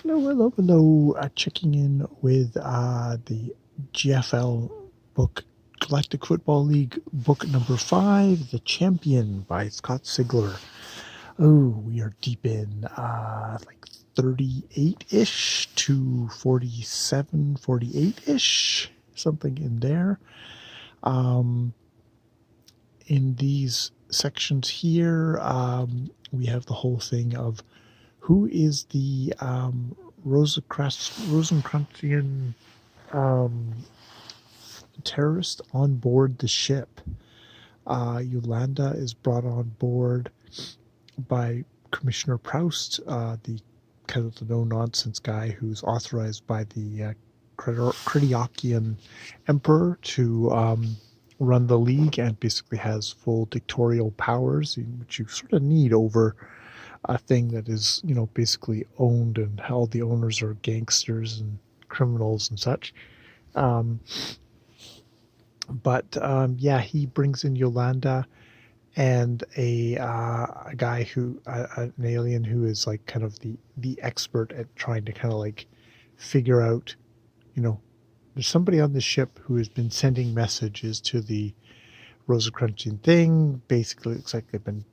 Hello. Checking in with the GFL book, Galactic Football League book number 5, The Champion by Scott Sigler. Oh, we are deep in like 38-ish to 47, 48-ish, something in there. In these sections here, we have the whole thing of who is the Rosencrantzian terrorist on board the ship. Yolanda is brought on board by Commissioner Proust, the kind of the no-nonsense guy who's authorized by the Kritiokian Emperor to run the league and basically has full dictatorial powers, which you sort of need over a thing that is, basically owned, and how the owners are gangsters and criminals and such. Yeah, he brings in Yolanda and a guy who, an alien who is like kind of the expert at trying to kind of like figure out, there's somebody on the ship who has been sending messages to the Rosicrucian thing. Basically, it looks like they've been,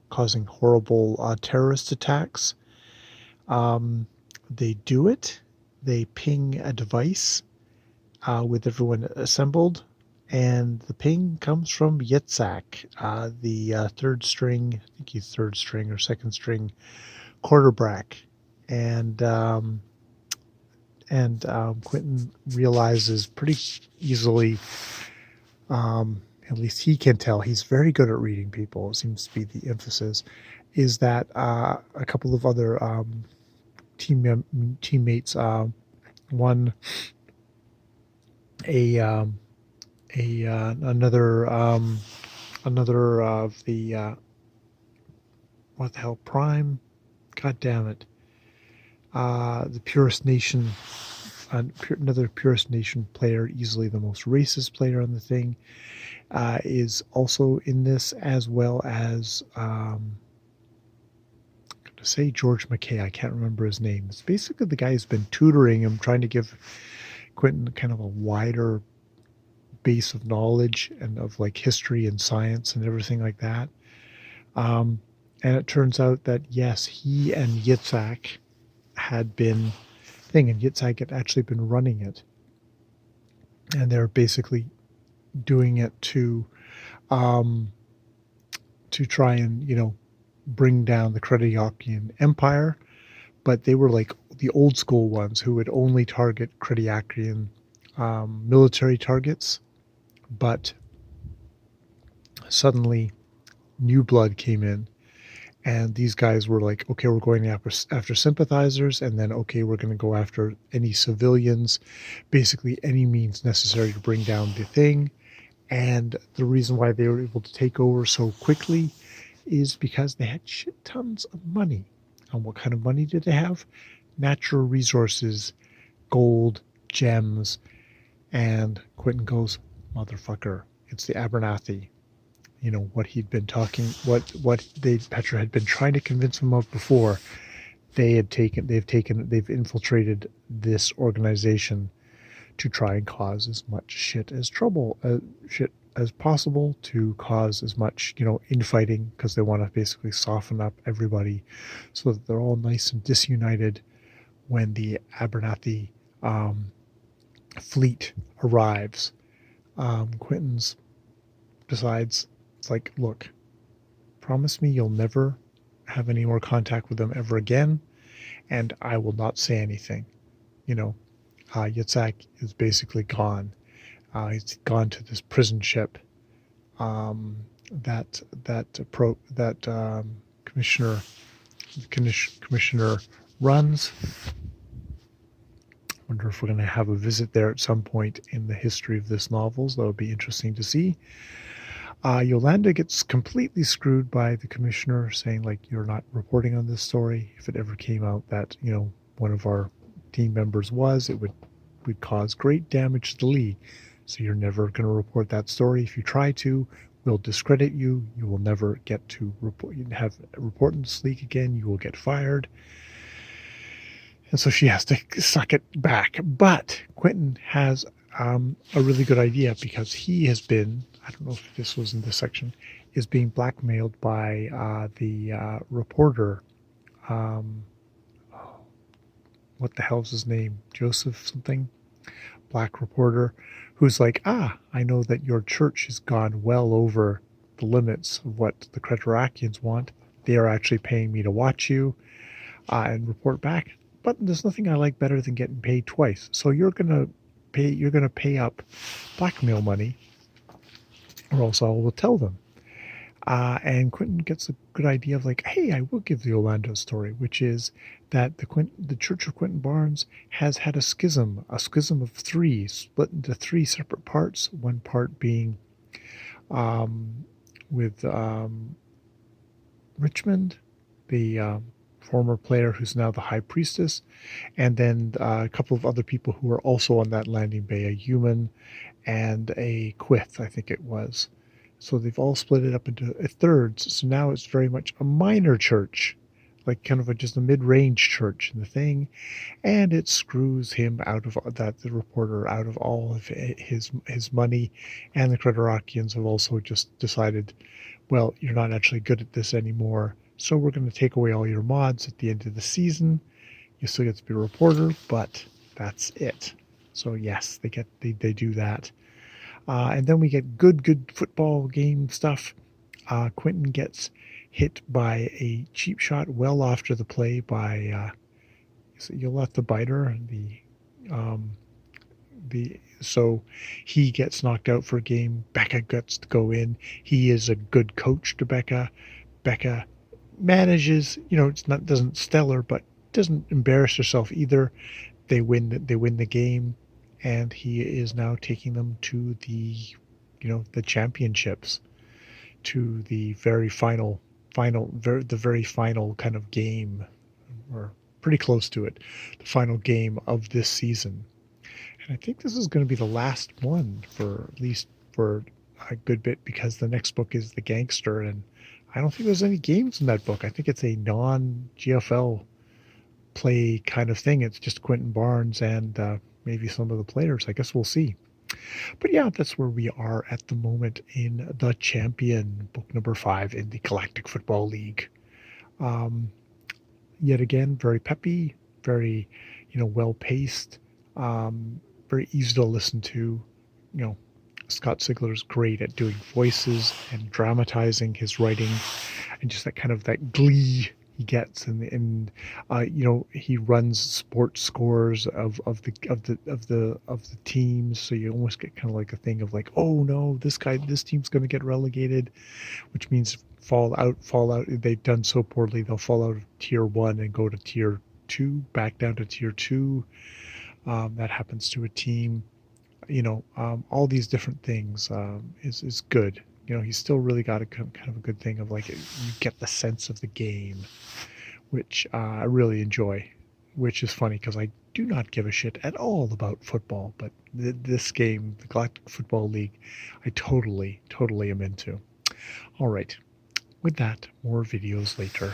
causing horrible terrorist attacks. They do it. They ping a device with everyone assembled, and the ping comes from Yitzhak, the third string, I think he's third string or second string quarterback, and Quentin realizes pretty easily, at least he can tell, he's very good at reading people, it seems to be the emphasis, is that a couple of other teammates, one another of the what the hell, Prime, god damn it, the Purist Nation, another Purist Nation player, easily the most racist player on the thing, is also in this, as well as to say George McKay, I can't remember his name. It's basically the guy who's been tutoring him, trying to give Quentin kind of a wider base of knowledge and of like history and science and everything like that. And it turns out that yes, he and Yitzhak had been thing, and Yitzhak had actually been running it, and they're basically doing it to try and bring down the Kritiokian Empire, but they were like the old school ones who would only target Kritiokian military targets. But suddenly new blood came in, and these guys were like, okay, we're going after sympathizers, and then okay, we're going to go after any civilians, basically any means necessary to bring down the thing. And the reason why they were able to take over so quickly is because they had shit tons of money. And what kind of money did they have? Natural resources, gold, gems. And Quentin goes, motherfucker, it's the Abernathy. What he'd been talking, what Petra had been trying to convince him of before. They've infiltrated this organization to try and cause as much shit as possible, to cause as much, infighting, because they want to basically soften up everybody so that they're all nice and disunited when the Abernathy fleet arrives. Quentin's decides, it's like, look, promise me you'll never have any more contact with them ever again, and I will not say anything. Yitzhak is basically gone. He's gone to this prison ship that commissioner runs. Wonder if we're going to have a visit there at some point in the history of this novel. That would be interesting to see. Yolanda gets completely screwed by the commissioner, saying like, you're not reporting on this story. If it ever came out that one of our team members was, it would cause great damage to the league. So you're never going to report that story. If you try to, we'll discredit you. You will never get to report in this league again. You will get fired. And so she has to suck it back. But Quentin has a really good idea because he has been, I don't know if this was in this section, is being blackmailed by the reporter. Um, what the hell's his name? Joseph something? Black reporter who's like, I know that your church has gone well over the limits of what the Cretorakians want. They are actually paying me to watch you and report back. But there's nothing I like better than getting paid twice. So you're gonna pay up blackmail money, or else I will tell them. And Quentin gets a good idea of like, hey, I will give the Orlando story, which is that the Church of Quentin Barnes has had a schism of three, split into three separate parts. One part being um, with Richmond, the former player who's now the High Priestess, and then a couple of other people who were also on that landing bay, a human and a Quith, I think it was. So they've all split it up into thirds. So now it's very much a minor church, like kind of just a mid-range church in the thing, and it screws him out of that, the reporter, out of all of his money. And the Cretorakians have also just decided, well, you're not actually good at this anymore, so we're going to take away all your mods at the end of the season. You still get to be a reporter, but that's it. So yes, they do that. And then we get good football game stuff. Quentin gets hit by a cheap shot well after the play by Yoleth Biter. Um, so he gets knocked out for a game. Becca gets to go in. He is a good coach to Becca. Becca manages, it's not doesn't stellar, but doesn't embarrass herself either. They win the game, and he is now taking them to the championships, to the very the very final kind of game, or pretty close to it, the final game of this season. And I think this is going to be the last one, for at least for a good bit, because the next book is The Gangster, and I don't think there's any games in that book. I think it's a non-GFL play kind of thing. It's just Quentin Barnes and maybe some of the players. I guess we'll see. But yeah, that's where we are at the moment in The Chmpn, book number 5 in the Galactic Football League. Yet again, very peppy, very, well paced, very easy to listen to. You know, Scott Sigler's great at doing voices and dramatizing his writing, and just that glee he gets, and he runs sports scores of the teams, so you almost get kind of like a thing of like, oh no, this team's going to get relegated, which means fall out. They've done so poorly, they'll fall out of tier 1 and go to tier 2, back down to tier 2. That happens to a team. All these different things is good. He's still really got a kind of a good thing of like, you get the sense of the game, which I really enjoy, which is funny because I do not give a shit at all about football, but this game, the Galactic Football League, I totally am into. All right, with that, more videos later.